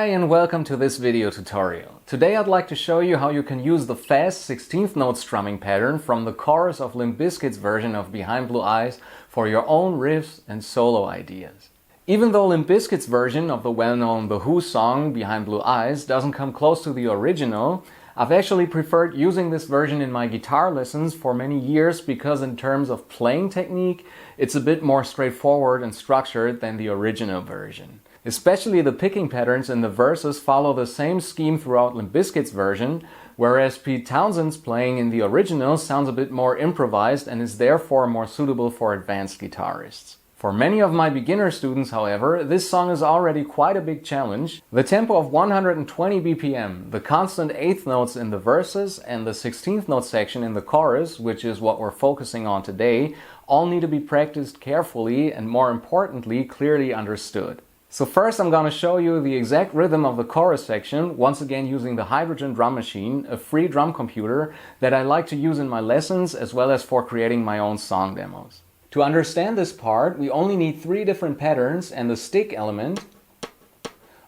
Hi and welcome to this video tutorial. Today I'd like to show you how you can use the fast 16th note strumming pattern from the chorus of Limp Bizkit's version of Behind Blue Eyes for your own riffs and solo ideas. Even though Limp Bizkit's version of the well-known The Who song Behind Blue Eyes doesn't come close to the original, I've actually preferred using this version in my guitar lessons for many years because in terms of playing technique, it's a bit more straightforward and structured than the original version. Especially the picking patterns in the verses follow the same scheme throughout Limp Bizkit's version, whereas Pete Townshend's playing in the original sounds a bit more improvised and is therefore more suitable for advanced guitarists. For many of my beginner students, however, this song is already quite a big challenge. The tempo of 120 BPM, the constant eighth notes in the verses, and the 16th note section in the chorus, which is what we're focusing on today, all need to be practiced carefully and, more importantly, clearly understood. So first I'm going to show you the exact rhythm of the chorus section, once again using the Hydrogen drum machine, a free drum computer that I like to use in my lessons as well as for creating my own song demos. To understand this part, we only need 3 different patterns and the stick element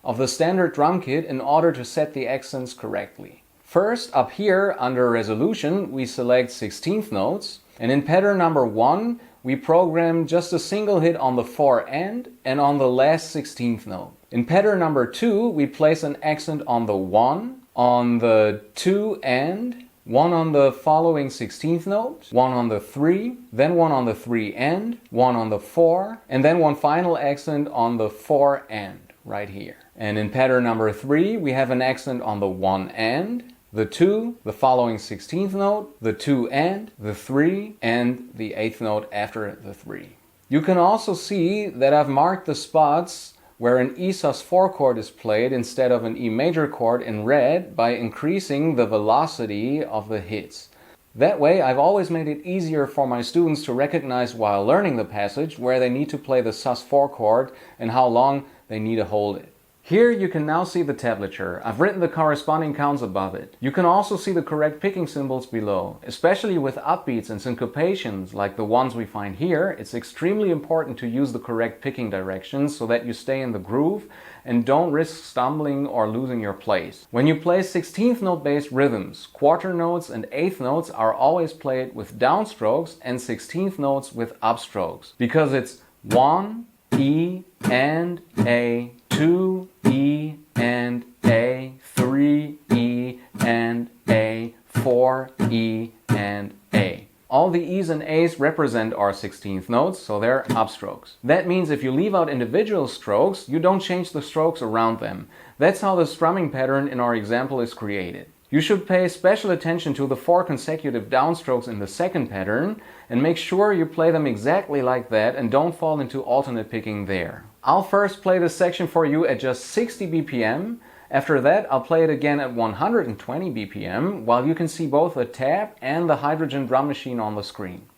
of the standard drum kit in order to set the accents correctly. First, up here under resolution, we select 16th notes, and in pattern number 1, we program just a single hit on the 4 and on the last 16th note. In pattern number 2, we place an accent on the 1, on the 2 and, 1 on the following 16th note, 1 on the 3, then 1 on the 3 and, 1 on the 4, and then one final accent on the 4 and, right here. And in pattern number 3, we have an accent on the 1 and, the 2, the following 16th note, the 2 and, the 3, and the 8th note after the 3. You can also see that I've marked the spots where an E sus4 chord is played instead of an E major chord in red by increasing the velocity of the hits. That way I've always made it easier for my students to recognize while learning the passage where they need to play the sus4 chord and how long they need to hold it. Here you can now see the tablature. I've written the corresponding counts above it. You can also see the correct picking symbols below. Especially with upbeats and syncopations like the ones we find here, it's extremely important to use the correct picking directions so that you stay in the groove and don't risk stumbling or losing your place. When you play 16th note based rhythms, quarter notes and eighth notes are always played with downstrokes and 16th notes with upstrokes because it's 1, E and A, 2, E and A, 3, E and A, 4, E and A. All the E's and A's represent our 16th notes, so they're upstrokes. That means if you leave out individual strokes, you don't change the strokes around them. That's how the strumming pattern in our example is created. You should pay special attention to the 4 consecutive downstrokes in the second pattern and make sure you play them exactly like that and don't fall into alternate picking there. I'll first play this section for you at just 60 BPM. After that, I'll play it again at 120 BPM while you can see both the tab and the Hydrogen drum machine on the screen.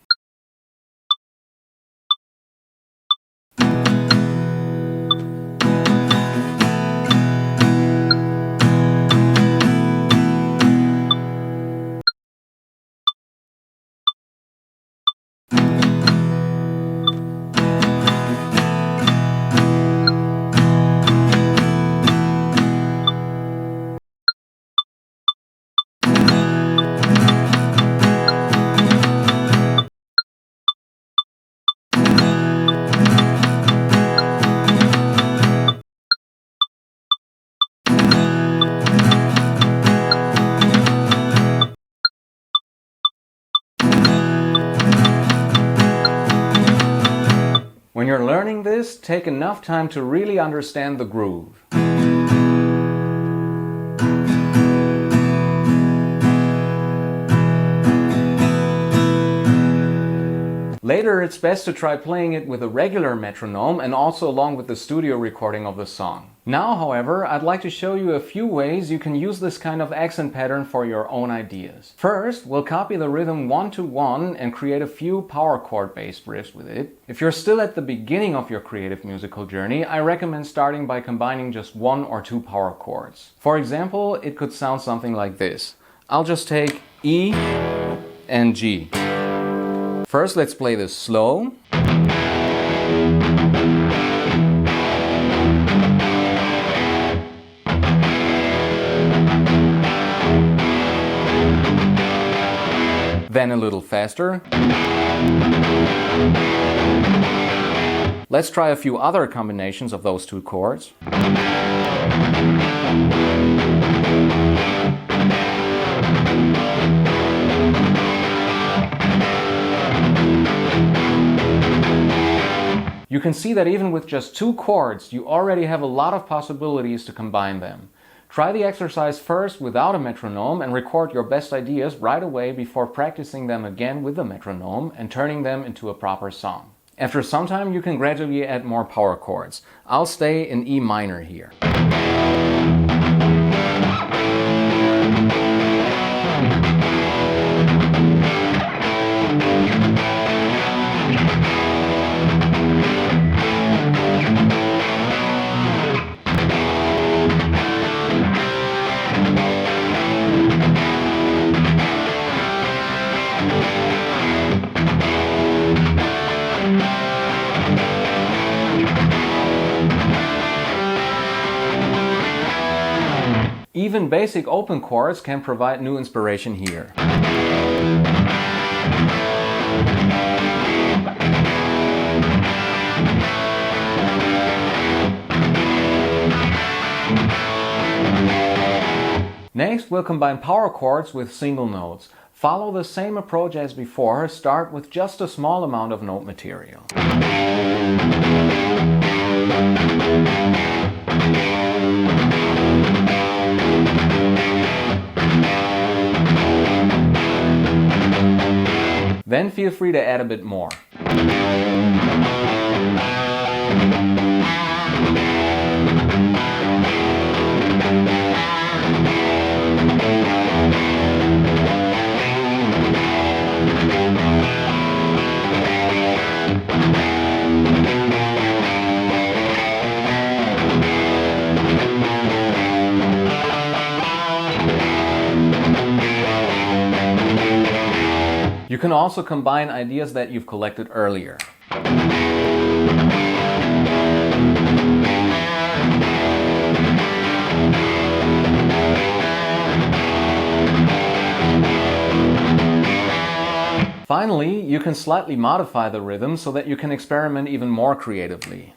When you're learning this, take enough time to really understand the groove. Later, it's best to try playing it with a regular metronome and also along with the studio recording of the song. Now, however, I'd like to show you a few ways you can use this kind of accent pattern for your own ideas. First, we'll copy the rhythm 1-to-1 and create a few power chord based riffs with it. If you're still at the beginning of your creative musical journey, I recommend starting by combining just 1 or 2 power chords. For example, it could sound something like this. I'll just take E and G. First, let's play this slow. then a little faster. Let's try a few other combinations of those two chords. You can see that even with just two chords, you already have a lot of possibilities to combine them. Try the exercise first without a metronome and record your best ideas right away before practicing them again with the metronome and turning them into a proper song. After some time, you can gradually add more power chords. I'll stay in E minor here. Even basic open chords can provide new inspiration here. Next, we'll combine power chords with single notes. Follow the same approach as before, start with just a small amount of note material. Then feel free to add a bit more. You can also combine ideas that you've collected earlier. Finally, you can slightly modify the rhythm so that you can experiment even more creatively.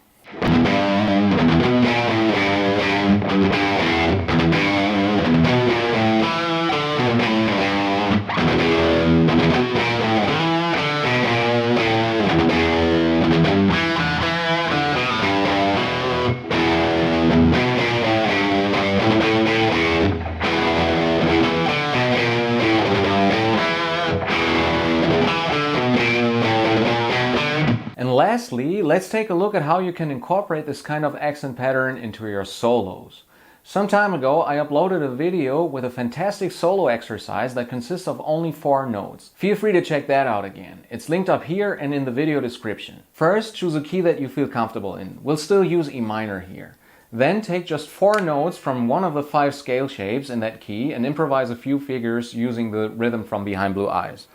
And lastly, let's take a look at how you can incorporate this kind of accent pattern into your solos. Some time ago, I uploaded a video with a fantastic solo exercise that consists of only 4 notes. Feel free to check that out again. It's linked up here and in the video description. First, choose a key that you feel comfortable in. We'll still use E minor here. Then take just 4 notes from one of the 5 scale shapes in that key and improvise a few figures using the rhythm from Behind Blue Eyes.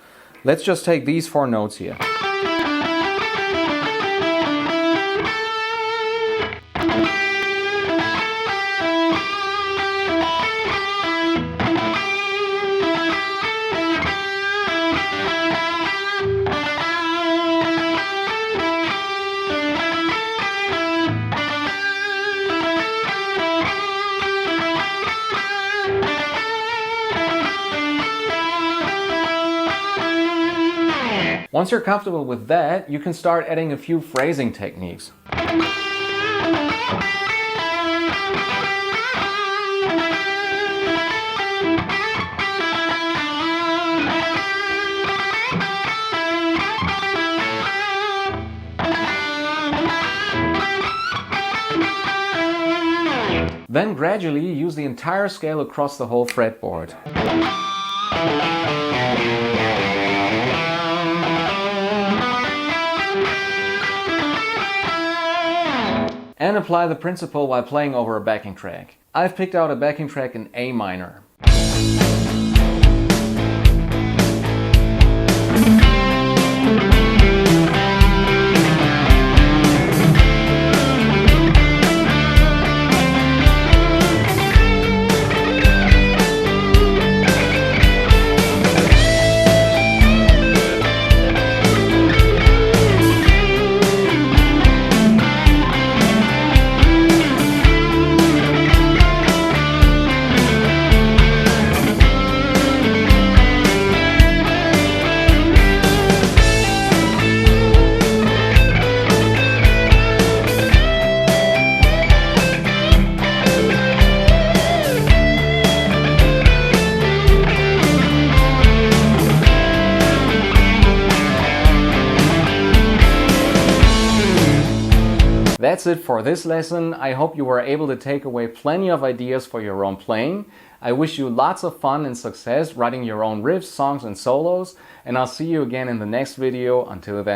Let's just take these 4 notes here. Once you're comfortable with that, you can start adding a few phrasing techniques. Then gradually use the entire scale across the whole fretboard. And apply the principle while playing over a backing track. I've picked out a backing track in A minor. That's it for this lesson. I hope you were able to take away plenty of ideas for your own playing. I wish you lots of fun and success writing your own riffs, songs and solos, and I'll see you again in the next video. Until then.